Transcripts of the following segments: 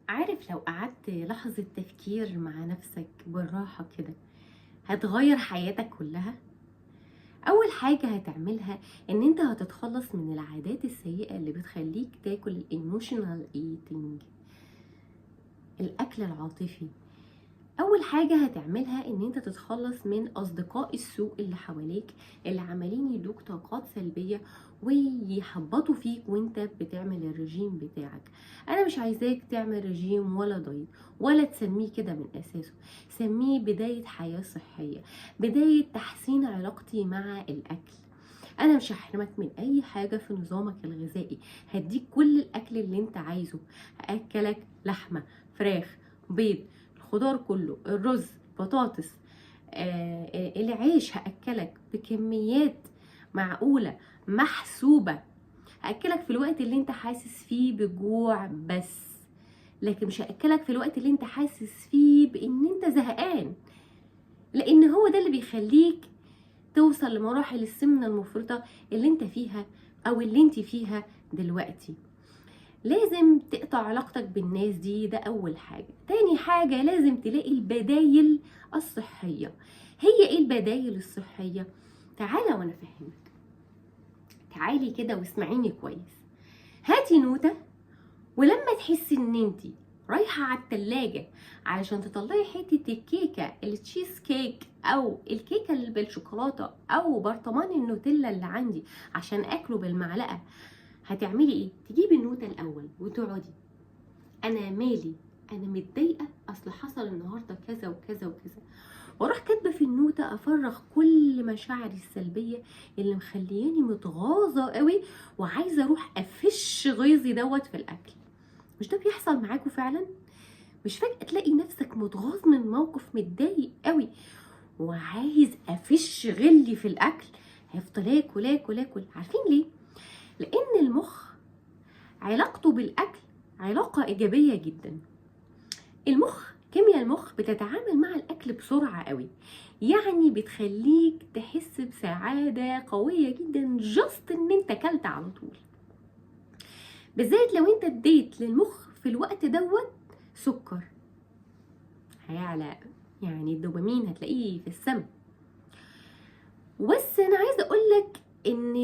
عارف لو قعدت لحظة تفكير مع نفسك بالراحة كده هتغير حياتك كلها. أول حاجة هتعملها إن أنت هتتخلص من العادات السيئة اللي بتخليك تاكل الايموشنال ايتينج، الأكل العاطفي. اول حاجة هتعملها ان انت تتخلص من اصدقاء السوء اللي حواليك اللي عمالين يدوك طاقات سلبية ويحبطوا فيك وانت بتعمل الرجيم بتاعك. انا مش عايزاك تعمل رجيم ولا دايت ولا تسميه كده من اساسه، سميه بداية حياة صحية، بداية تحسين علاقتي مع الاكل. انا مش هحرمك من اي حاجة في نظامك الغذائي، هديك كل الاكل اللي انت عايزه، هاكلك لحمة، فراخ، بيض، الخضار كله، الرز، بطاطس، العيش، هاكلك بكميات معقولة محسوبة، هاكلك في الوقت اللي انت حاسس فيه بجوع بس، لكن مش هاكلك في الوقت اللي انت حاسس فيه بان انت زهقان، لان هو ده اللي بيخليك توصل لمراحل السمنة المفرطة اللي انت فيها او اللي انت فيها دلوقتي. لازم تقطع علاقتك بالناس دي، ده اول حاجة. تاني حاجة لازم تلاقي البدايل الصحية. هي ايه البدايل الصحية؟ تعالى وانا افهمك. تعالي كده واسمعيني كويس. هاتي نوتة، ولما تحسي ان انتي رايحة على التلاجة علشان تطلعي حتة الكيكة التشيز كيك او الكيكة اللي بالشوكولاتة او برطمان النوتيلا اللي عندي عشان اكله بالمعلقة، هتعملي ايه؟ تجيبي النوتة الاول وتقعدي، انا مالي، انا متضايقة اصل حصل النهاردة كذا وكذا وكذا، واروح كاتبه في النوتة افرغ كل مشاعري السلبية اللي مخلياني متغاظة قوي وعايزة اروح افش غيظي دوت في الاكل. مش ده بيحصل معاكوا فعلا؟ مش فجأة تلاقي نفسك متغاظ من موقف، متضايق قوي وعايز افش غلي في الاكل، هيفضل اكل اكل اكل. عارفين ليه؟ لان المخ علاقته بالاكل علاقة ايجابية جدا. المخ، كيمياء المخ بتتعامل مع الاكل بسرعة قوي، يعني بتخليك تحس بسعادة قوية جدا جاست ان انت اكلت على طول. بالذات لو انت اديت للمخ في الوقت دوت سكر، هيعلى، يعني الدوبامين هتلاقيه في السما. وبس انا عايزه اقولك ان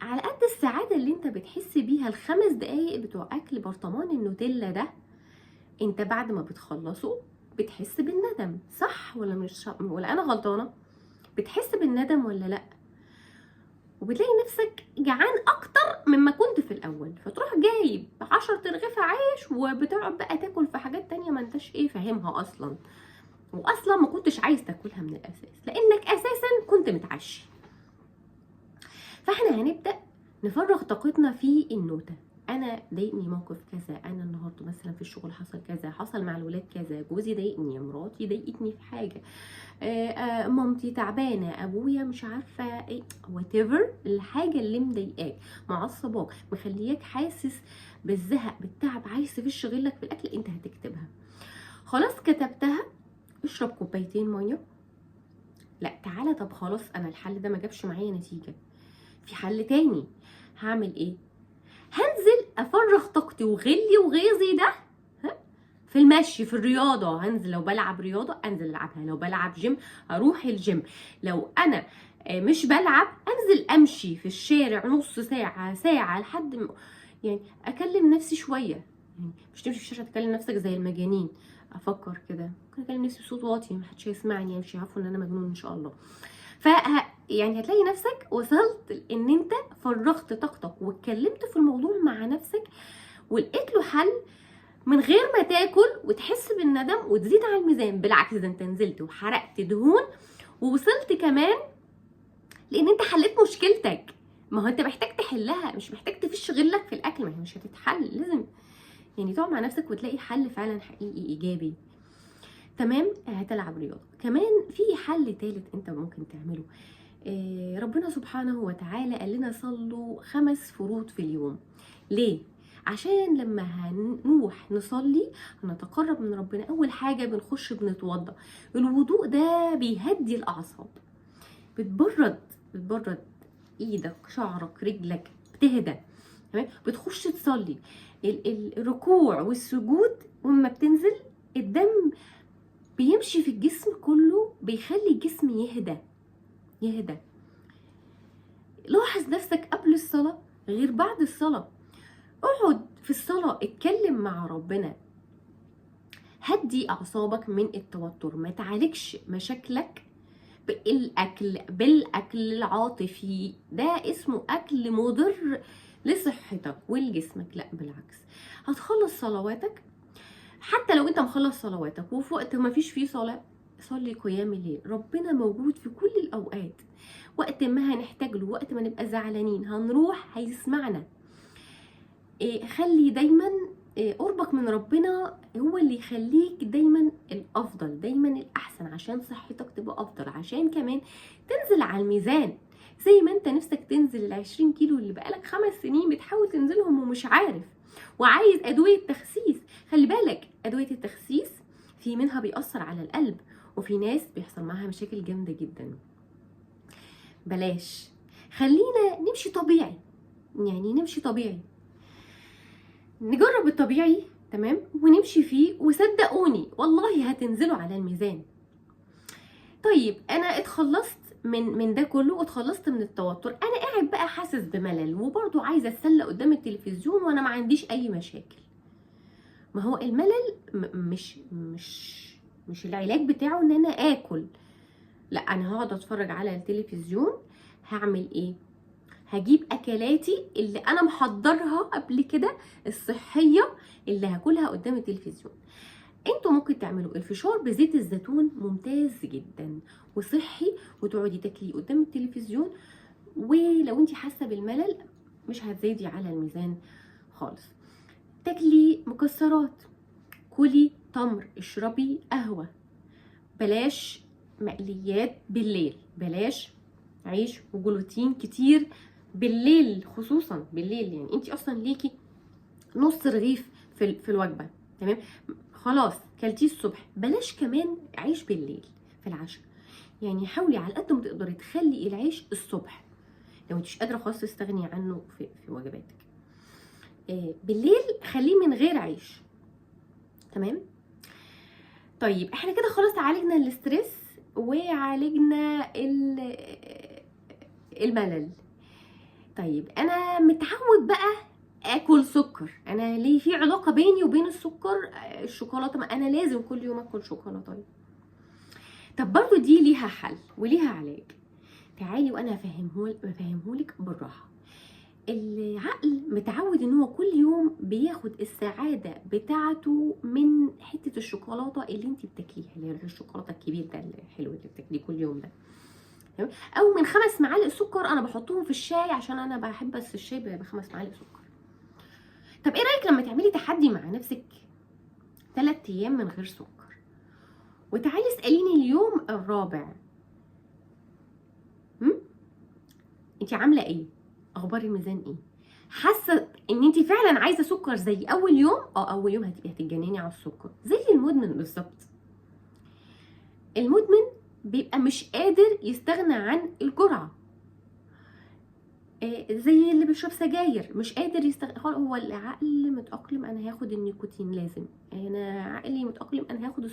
على قد السعاده اللي انت بتحس بيها الخمس دقايق بتوع اكل برطمان النوتيلا ده، انت بعد ما بتخلصه بتحس بالندم، صح ولا مش، ولا انا غلطانه؟ بتحس بالندم ولا لا؟ وبتلاقي نفسك جعان اكتر مما كنت في الاول، فتروح جايب 10 رغيف عيش وبتقعد بقى تاكل في حاجات تانية ما انتش فاهمها اصلا، واصلا ما كنتش عايز تاكلها من الاساس لانك اساسا كنت متعشي. فاحنا هنبدا نفرغ طاقتنا في النوتة. انا ضايقني موقف كذا، انا النهارده مثلا في الشغل حصل كذا، حصل مع الولاد كذا، جوزي ضايقني، مراتي ضايقتني في حاجه، مامتي تعبانه، ابويا مش عارفه ايه، وات ايفر الحاجه اللي مضايقاك، معصباك، مخلياك حاسس بالزهق بالتعب، عايز تفش غلك في الاكل، انت هتكتبها. خلاص كتبتها، اشرب كوبايتين ميه. لا تعالى، طب خلاص انا الحل ده ما جابش معايا نتيجه، في حل تاني. هعمل ايه؟ هنزل افرغ طاقتي وغلي وغيظي ده في المشي، في الرياضه. هنزل، لو بلعب رياضه انزل العبها، لو بلعب جيم اروح الجيم، لو انا مش بلعب انزل امشي في الشارع نص ساعه ساعه لحد يعني اكلم نفسي شويه. يعني مش تمشي في الشارع تكلم نفسك زي المجانين، افكر كده ممكن اكلم نفسي بصوت واطي محدش هيسمعني، مش هيعرفوا ان انا مجنون ان شاء الله. يعني هتلاقي نفسك وصلت ان انت فرغت طاقتك واتكلمت في الموضوع مع نفسك ولقيت له حل من غير ما تاكل وتحس بالندم وتزيد على الميزان. بالعكس، ده انت نزلت وحرقت دهون ووصلت كمان لان انت حليت مشكلتك. ما هو انت محتاج تحلها، مش محتاج تفش غلك في الاكل، ما هي مش هتتحل، لازم يعني تقعد مع نفسك وتلاقي حل فعلا حقيقي ايجابي. تمام، هتلعب رياضه. كمان في حل تالت انت ممكن تعمله. ربنا سبحانه وتعالى قال لنا صلوا 5 فروض في اليوم. ليه؟ عشان لما هنروح نصلي هنتقرب من ربنا، اول حاجه بنخش بنتوضى. الوضوء ده بيهدي الاعصاب، بتبرد ايدك، شعرك، رجلك، بتهدى. تمام، بتخش تصلي. الركوع والسجود ولما بتنزل الدم بيمشي في الجسم كله، بيخلي الجسم يهدى. لاحظ نفسك قبل الصلاة غير بعد الصلاة. اقعد في الصلاة اتكلم مع ربنا، هدي اعصابك من التوتر. ما تعالجش مشاكلك بالاكل العاطفي، ده اسمه اكل مضر لصحتك ولجسمك. لا بالعكس، هتخلص صلواتك. حتى لو انت مخلص صلواتك وفي وقت ما فيش فيه صلاة، صلي قيام الليل. ربنا موجود في كل الاوقات، وقت ما هنحتاج له، وقت ما نبقى زعلانين هنروح هيسمعنا. خلي دايما قربك من ربنا هو اللي يخليك دايما الافضل، دايما الاحسن، عشان صحتك تبقى افضل، عشان كمان تنزل على الميزان. زي ما انت نفسك تنزل ال20 كيلو اللي بقالك 5 سنين بتحاول تنزلهم ومش عارف، وعايز ادوية تخسيس. خلي بالك ادوية التخسيس في منها بيأثر على القلب، وفي ناس بيحصل معاها مشاكل جامدة جدا. بلاش، خلينا نمشي طبيعي، يعني نمشي طبيعي، نجرب الطبيعي تمام ونمشي فيه، وصدقوني والله هتنزلوا على الميزان. طيب انا اتخلصت من ده كله، واتخلصت من التوتر. انا قاعد بقى حاسس بملل، وبرضو عايزه اتسلى قدام التلفزيون وانا ما عنديش اي مشاكل. ما هو الملل مش العلاج بتاعه ان انا اكل. لا، انا هقعد اتفرج على التلفزيون. هعمل ايه؟ هجيب اكلاتي اللي انا محضرها قبل كده، الصحيه، اللي هاكلها قدام التلفزيون. انتوا ممكن تعملوا الفشار بزيت الزيتون، ممتاز جدا وصحي، وتقعدي تاكلي قدام التلفزيون. ولو انت حاسه بالملل مش هتزيدي على الميزان خالص. تاكلي مكسرات، كلي تمر، اشربي قهوه، بلاش مقليات بالليل، بلاش عيش وجلوتين كتير بالليل، خصوصا بالليل. يعني انت اصلا ليكي نص رغيف في الوجبه، تمام؟ خلاص كلتيه الصبح، بلاش كمان عيش بالليل في العشاء. يعني حاولي على قد ما تقدري تخلي العيش الصبح، لو انت مش قادره خلاص تستغني عنه في وجباتك. بالليل خليه من غير عيش، تمام؟ طيب احنا كده خلاص عالجنا الاسترس وعالجنا الملل. طيب انا متعود بقى اكل سكر، انا ليه في علاقه بيني وبين السكر؟ الشوكولاته، ما انا لازم كل يوم اكل شوكولاته. طب برضو دي ليها حل وليها علاج. تعالي وانا افهمهولك بالراحه. العقل متعود ان هو كل يوم بياخد السعاده بتاعته من حته الشوكولاته اللي انت بتاكليها، اللي هي الشوكولاته الكبير ده الحلو اللي بتاكليه كل يوم ده، او من 5 معالق سكر انا بحطهم في الشاي، عشان انا بحب بس الشاي ب5 معالق سكر. طب ايه رايك لما تعملي تحدي مع نفسك 3 ايام من غير سكر، وتعالي اساليني اليوم الرابع انت عامله ايه؟ اخبار الميزان ايه؟ حاسه ان انت فعلا عايزه سكر زي اول يوم؟ اول يوم هتبقي هتتجنني على السكر، زي المدمن بالظبط. المدمن بيبقى مش قادر يستغنى عن الجرعه، زي اللي بيشرب سجاير مش قادر يستغنى. هو العقل متأقلم انا هاخد النيكوتين، لازم انا عقلي متأقلم انا هاخد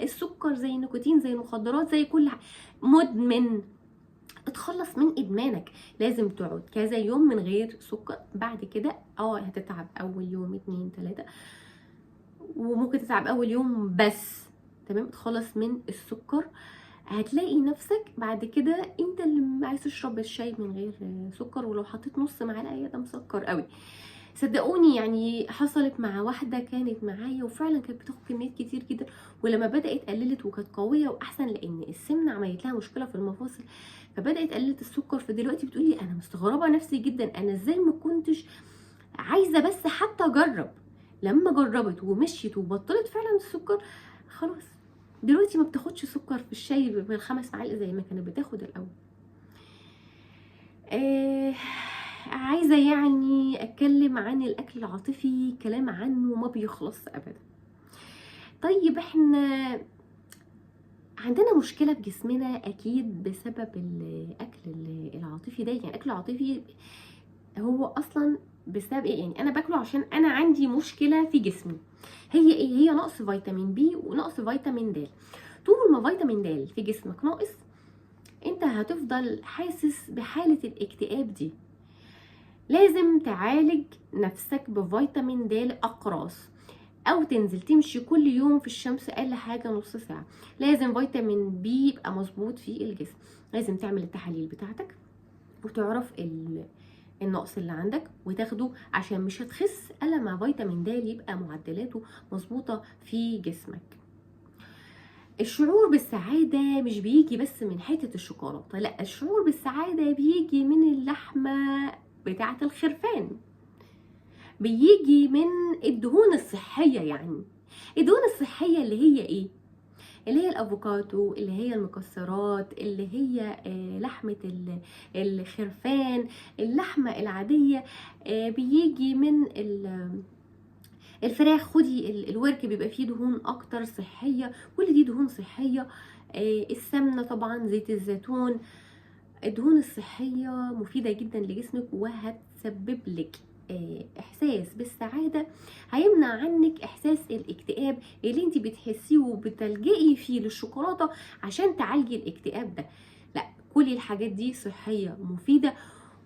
السكر زي النيكوتين زي المخدرات زي كل مدمن. اتخلص من ادمانك، لازم تقعد كذا يوم من غير سكر. بعد كده هتتعب اول يوم 2 3، وممكن تتعب اول يوم بس، تمام؟ تخلص من السكر، هتلاقي نفسك بعد كده انت اللي عايز تشرب الشاي من غير سكر، ولو حطيت نص معلقه ده مسكر قوي. صدقوني يعني حصلت مع واحده كانت معايا، وفعلا كانت بتاخد كميات كتير جدا، ولما بدات قللت وكانت قويه واحسن، لان السمنه عملت لها مشكله في المفاصل، فبدات قللت السكر. فدلوقتي بتقولي انا مستغربه نفسي جدا، انا ازاي ما كنتش عايزه بس حتى اجرب. لما جربت ومشيت وبطلت فعلا السكر، خلاص دلوقتي ما بتاخدش سكر في الشاي ب5 معالق زي ما كانت بتاخد الاول. عايزه يعني اتكلم عن الاكل العاطفي، كلام عنه ما بيخلص ابدا. طيب احنا عندنا مشكله في جسمنا اكيد بسبب الاكل العاطفي ده. يعني الاكل العاطفي هو اصلا بسبب ايه؟ يعني انا باكله عشان انا عندي مشكله في جسمي. هي ايه؟ هي نقص فيتامين بي ونقص فيتامين د. طول ما فيتامين د في جسمك ناقص، انت هتفضل حاسس بحاله الاكتئاب دي. لازم تعالج نفسك بفيتامين د اقراص، او تنزل تمشي كل يوم في الشمس اقل حاجه نص ساعه. لازم فيتامين بي يبقى مظبوط في الجسم. لازم تعمل التحاليل بتاعتك وتعرف النقص اللي عندك وتاخده، عشان مش هتخس الا مع فيتامين د يبقى معدلاته مظبوطه في جسمك. الشعور بالسعاده مش بيجي بس من حته الشوكولاته، لا، الشعور بالسعاده بيجي من اللحمه بتاعه الخرفان، بيجي من الدهون الصحيه. يعني الدهون الصحيه اللي هي ايه؟ اللي هي الافوكادو، اللي هي المكسرات، اللي هي لحمه الخرفان، اللحمه العاديه. بيجي من الفراخ. خدي الورك بيبقى فيه دهون اكتر صحيه، كل دي دهون صحيه. السمنه طبعا، زيت الزيتون. الدهون الصحيه مفيده جدا لجسمك وهتسبب لك احساس بالسعاده، هيمنع عنك احساس الاكتئاب اللي انت بتحسيه وبتلجئي فيه للشوكولاته عشان تعالجي الاكتئاب ده. لا، كل الحاجات دي صحيه مفيده.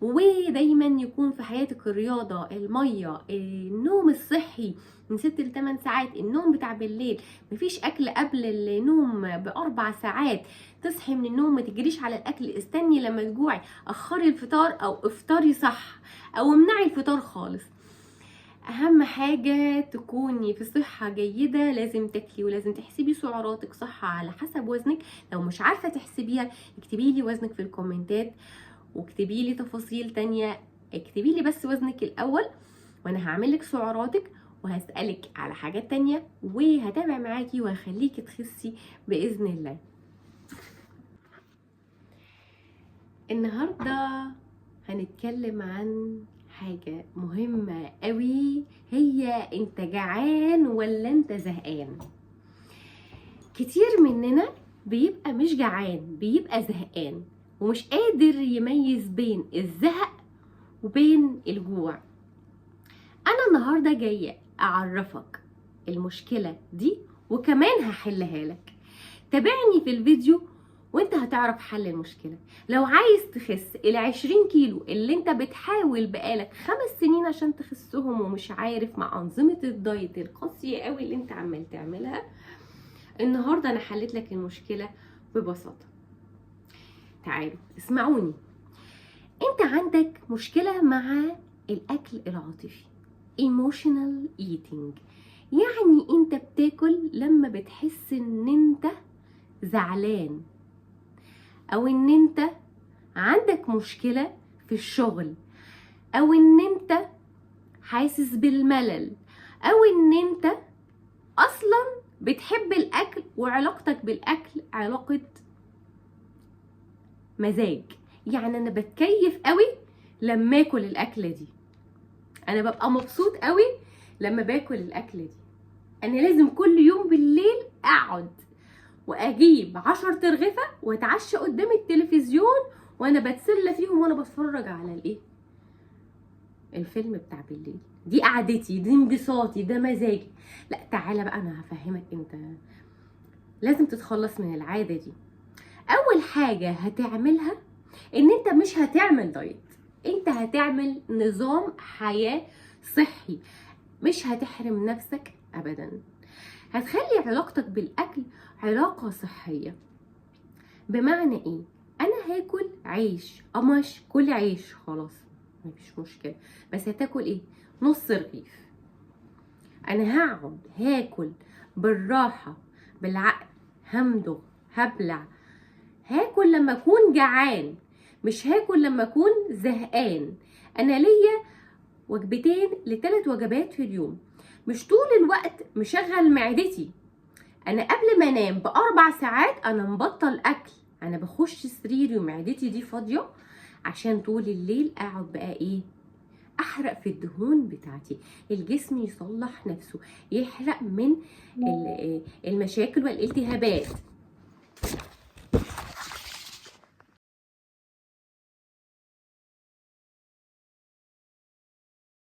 ودايما يكون في حياتك الرياضه، الميه، النوم الصحي من 6 ل 8 ساعات، النوم بتاع بالليل، مفيش اكل قبل النوم ب4 ساعات. تصحي من النوم ما تجريش على الاكل، استني لما تجوعي، اخري الفطار او افطري صح، او امنعي الفطار خالص. اهم حاجة تكوني في صحة جيدة. لازم تاكلي ولازم تحسبي سعراتك صح على حسب وزنك. لو مش عارفة تحسبيها اكتبي لي وزنك في الكومنتات، واكتبي لي تفاصيل تانية. اكتبي لي بس وزنك الاول، وانا هعمل لك سعراتك وهسألك على حاجات تانية وهتابع معاكي وهخليكي تخسي بإذن الله. النهاردة هنتكلم عن حاجة مهمة قوي، هي انت جعان ولا انت زهقان؟ كتير مننا بيبقى مش جعان، بيبقى زهقان ومش قادر يميز بين الزهق وبين الجوع. انا النهاردة جاية اعرفك المشكلة دي وكمان هحلها لك. تابعني في الفيديو وانت هتعرف حل المشكلة. لو عايز تخس 20 كيلو اللي انت بتحاول بقالك 5 سنين عشان تخسهم ومش عارف مع انظمة الدايت القاسية قوي اللي انت عمال تعملها، النهاردة انا حلت لك المشكلة ببساطة. تعالوا اسمعوني. انت عندك مشكلة مع الاكل العاطفي، emotional eating. يعني انت بتاكل لما بتحس ان انت زعلان، او ان انت عندك مشكلة في الشغل، او ان انت حاسس بالملل، او ان انت اصلا بتحب الاكل وعلاقتك بالاكل علاقة مزاج. يعني انا بتكيف قوي لما اكل الاكلة دي، انا ببقى مبسوط قوي لما باكل الاكلة دي. انا لازم كل يوم بالليل اقعد واجيب 10 ترغفة واتعشى قدام التلفزيون وانا بتسلى فيهم وانا بتفرج على الايه، الفيلم بتاع بالليل. دي قعدتي، دي انبساطي، ده مزاجي. لا، تعالى بقى انا هفهمك. انت لازم تتخلص من العادة دي. اول حاجة هتعملها ان انت مش هتعمل دايت، انت هتعمل نظام حياة صحي. مش هتحرم نفسك ابدا، هتخلي علاقتك بالاكل علاقة صحية. بمعنى ايه؟ انا هاكل عيش، قمش، كل عيش خلاص مفيش مشكلة، بس هتاكل ايه؟ نص رغيف. انا هقعد هاكل بالراحة بالعقل، همضغ، هبلع. هاكل لما اكون جعان، مش هاكل لما اكون زهقان. انا ليا 2 ل3 وجبات في اليوم، مش طول الوقت مشغل معدتي. انا قبل ما انام ب4 ساعات انا مبطل اكل، انا بخش سريري ومعدتي دي فاضيه عشان طول الليل اقعد بقى ايه، احرق في الدهون بتاعتي. الجسم يصلح نفسه، يحرق من المشاكل والالتهابات.